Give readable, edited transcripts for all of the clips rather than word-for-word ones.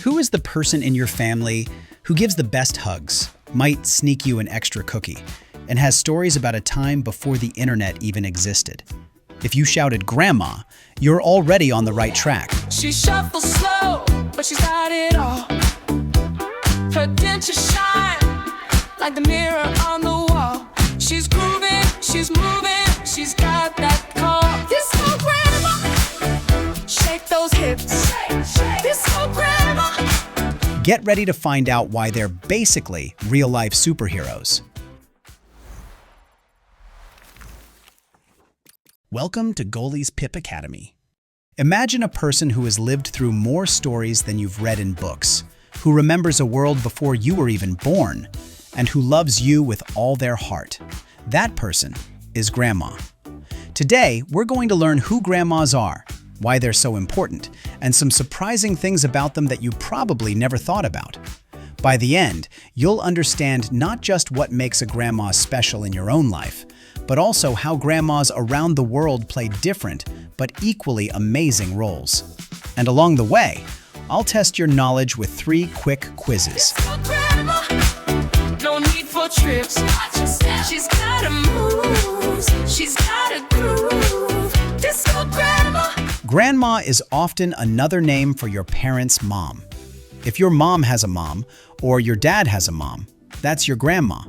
Who is the person in your family who gives the best hugs, might sneak you an extra cookie, and has stories about a time before the internet even existed? If you shouted grandma, you're already on the right track. She shuffles slow, but she's got it all. Her dentures shine like the mirror on the wall. She's grooving, she's moving, she's got that call. Disco grandma, shake those hips. Disco grandma. Get ready to find out why they're basically real-life superheroes. Welcome to Goalie's Pip Academy. Imagine a person who has lived through more stories than you've read in books, who remembers a world before you were even born, and who loves you with all their heart. That person is Grandma. Today, we're going to learn who grandmas are, why they're so important, and some surprising things about them that you probably never thought about. By the end, you'll understand not just what makes a grandma special in your own life, but also how grandmas around the world play different but equally amazing roles. And along the way, I'll test your knowledge with 3 quick quizzes. Grandma, no need for trips. She's got a moves, she's got a groove. Disco grandma. Grandma is often another name for your parents' mom. If your mom has a mom, or your dad has a mom, that's your grandma.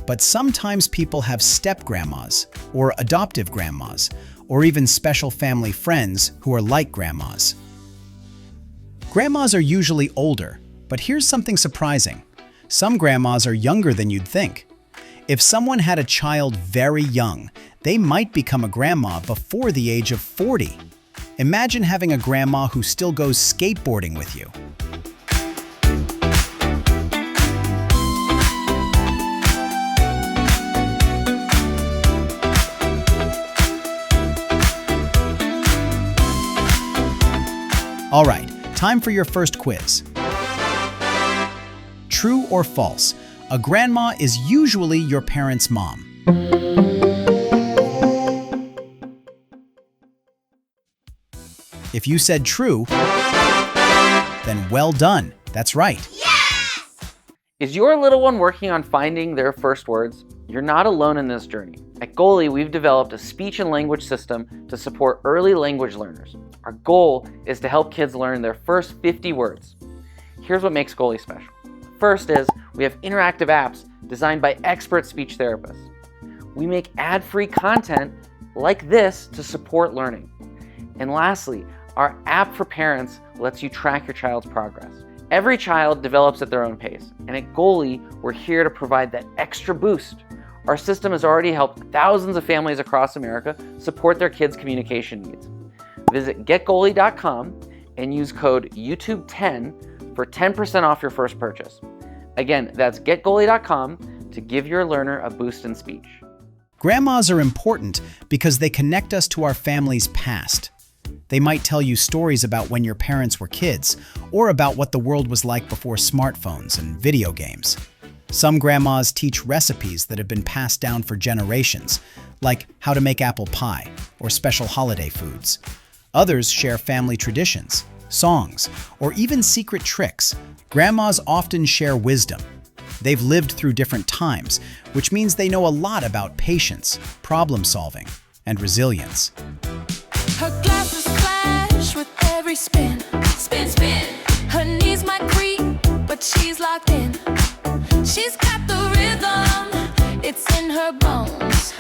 But sometimes people have step-grandmas, or adoptive grandmas, or even special family friends who are like grandmas. Grandmas are usually older, but here's something surprising. Some grandmas are younger than you'd think. If someone had a child very young, they might become a grandma before the age of 40. Imagine having a grandma who still goes skateboarding with you. All right, time for your first quiz. True or false? A grandma is usually your parents' mom. If you said true, then well done. That's right. Is your little one working on finding their first words? You're not alone in this journey. At Goalie, we've developed a speech and language system to support early language learners. Our goal is to help kids learn their first 50 words. Here's what makes Goalie special. First is we have interactive apps designed by expert speech therapists. We make ad-free content like this to support learning. And lastly, our app for parents lets you track your child's progress. Every child develops at their own pace, and at Goalie, we're here to provide that extra boost. Our system has already helped thousands of families across America support their kids' communication needs. Visit getgoalie.com and use code YouTube10 for 10% off your first purchase. Again, that's getgoalie.com to give your learner a boost in speech. Grandmas are important because they connect us to our family's past. They might tell you stories about when your parents were kids, or about what the world was like before smartphones and video games. Some grandmas teach recipes that have been passed down for generations, like how to make apple pie or special holiday foods. Others share family traditions, songs, or even secret tricks. Grandmas often share wisdom. They've lived through different times, which means they know a lot about patience, problem solving, and resilience. Her glasses flash with every spin. Spin, spin. Her knees might creak, but she's locked in. She's got the rhythm, it's in her bones.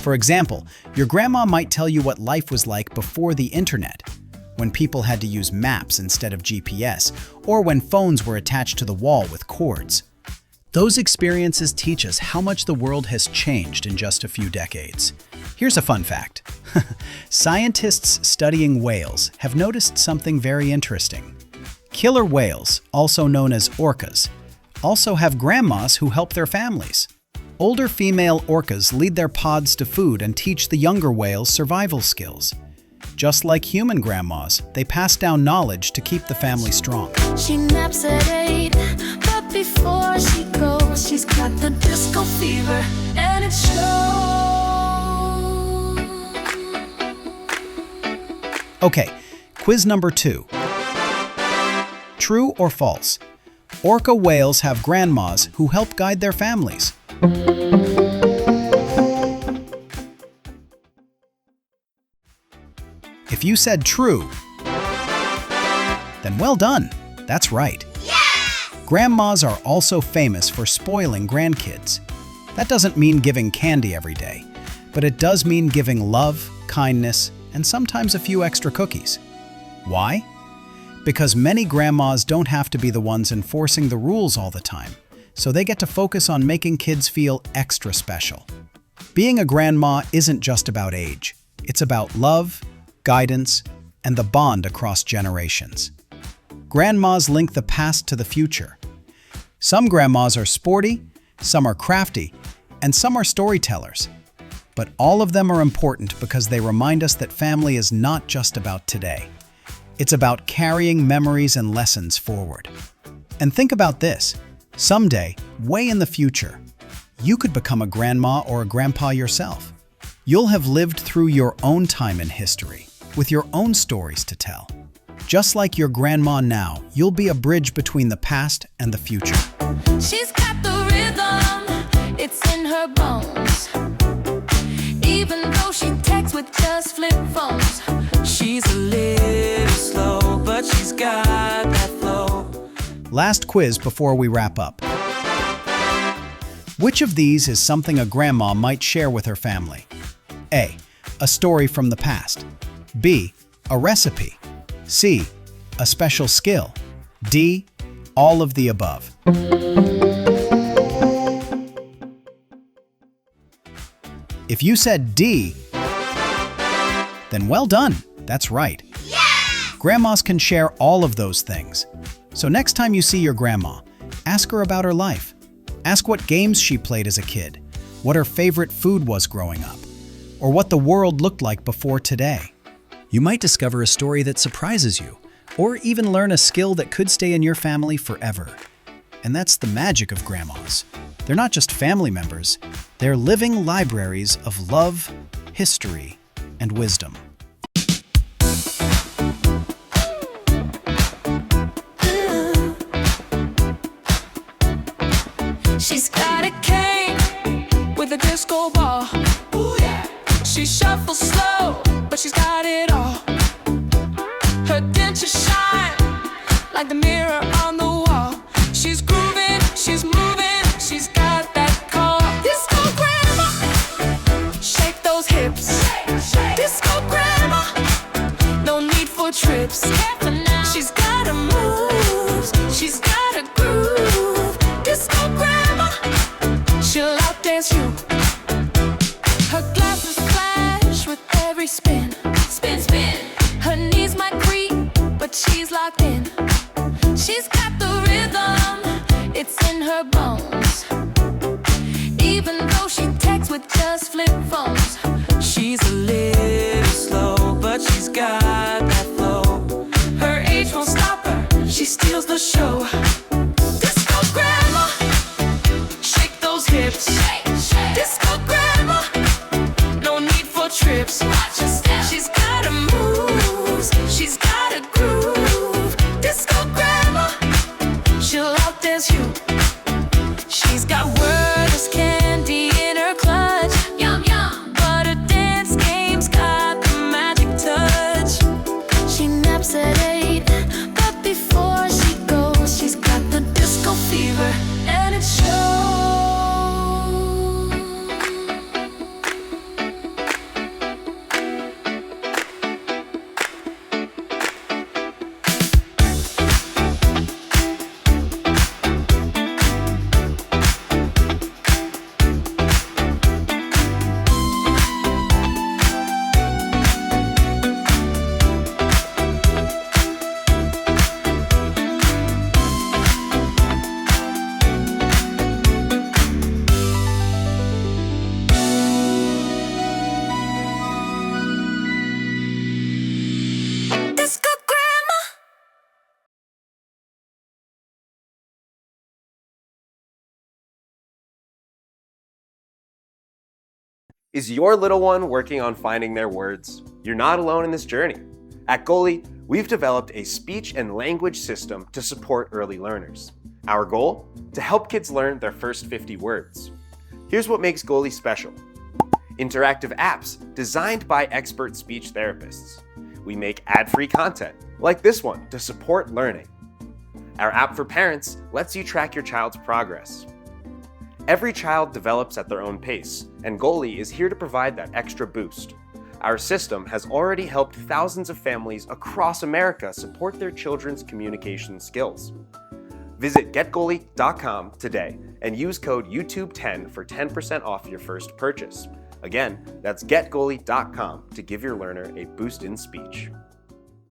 For example, your grandma might tell you what life was like before the internet, when people had to use maps instead of GPS, or when phones were attached to the wall with cords. Those experiences teach us how much the world has changed in just a few decades. Here's a fun fact. Scientists studying whales have noticed something very interesting. Killer whales, also known as orcas, also have grandmas who help their families. Older female orcas lead their pods to food and teach the younger whales survival skills. Just like human grandmas, they pass down knowledge to keep the family strong. She naps at 8, but before she goes, she's got the disco fever, and it shows. Okay, quiz number 2. True or false? Orca whales have grandmas who help guide their families. If you said true, then well done. That's right. Grandmas are also famous for spoiling grandkids. That doesn't mean giving candy every day, but it does mean giving love, kindness, and sometimes a few extra cookies. Why? Because many grandmas don't have to be the ones enforcing the rules all the time, so they get to focus on making kids feel extra special. Being a grandma isn't just about age. It's about love, guidance, and the bond across generations. Grandmas link the past to the future. Some grandmas are sporty, some are crafty, and some are storytellers. But all of them are important because they remind us that family is not just about today. It's about carrying memories and lessons forward. And think about this. Someday, way in the future, you could become a grandma or a grandpa yourself. You'll have lived through your own time in history, with your own stories to tell. Just like your grandma now, you'll be a bridge between the past and the future. She's got the rhythm, it's in her bones. Even though she texts with just flip phones, she's a little slow, but she's got that flow. Last quiz before we wrap up. Which of these is something a grandma might share with her family? A. A story from the past. B. A recipe. C. A special skill. D. All of the above. If you said D, then well done. That's right. Grandmas can share all of those things. So next time you see your grandma, ask her about her life. Ask what games she played as a kid, what her favorite food was growing up, or what the world looked like before today. You might discover a story that surprises you, or even learn a skill that could stay in your family forever. And that's the magic of grandmas. They're not just family members, they're living libraries of love, history, and wisdom. She's got a cane with a disco ball. Ooh, yeah. She shuffles slow, but she's got it all. Her dentures shine like the mirror on the wall. She's grooving, she's moving, she's got that call. Disco grandma, shake those hips. Disco grandma, no need for trips. She's got her moves, she's got her groove. Disco grandma, she'll outdance you. Her glasses flash with every spin. Spin, spin. Her knees might creak, but she's locked in. She's got the rhythm, it's in her bones. Even though she texts with just flip phones, she's a little slow, but she's got that flow. Her age won't stop her, she steals the show. Disco grandma, shake those hips. Disco grandma, no need for trips. Watch her step. She's got her moves, she's got a groove. Disco grandma, she'll outdance you. She's got wordless candy in her clutch. Yum yum. But her dance game's got the magic touch. She naps at 8, but before she goes, she's got the disco fever, and it shows. Disco grandma. Is your little one working on finding their words? You're not alone in this journey. At Goalie, We've developed a speech and language system to support early learners. Our goal? To help kids learn their first 50 words. Here's what makes Goally special. Interactive apps designed by expert speech therapists. We make ad-free content, like this one, to support learning. Our app for parents lets you track your child's progress. Every child develops at their own pace, and Goally is here to provide that extra boost. Our system has already helped thousands of families across America support their children's communication skills. Visit getgoally.com today and use code YouTube10 for 10% off your first purchase. Again, that's getgoally.com to give your learner a boost in speech.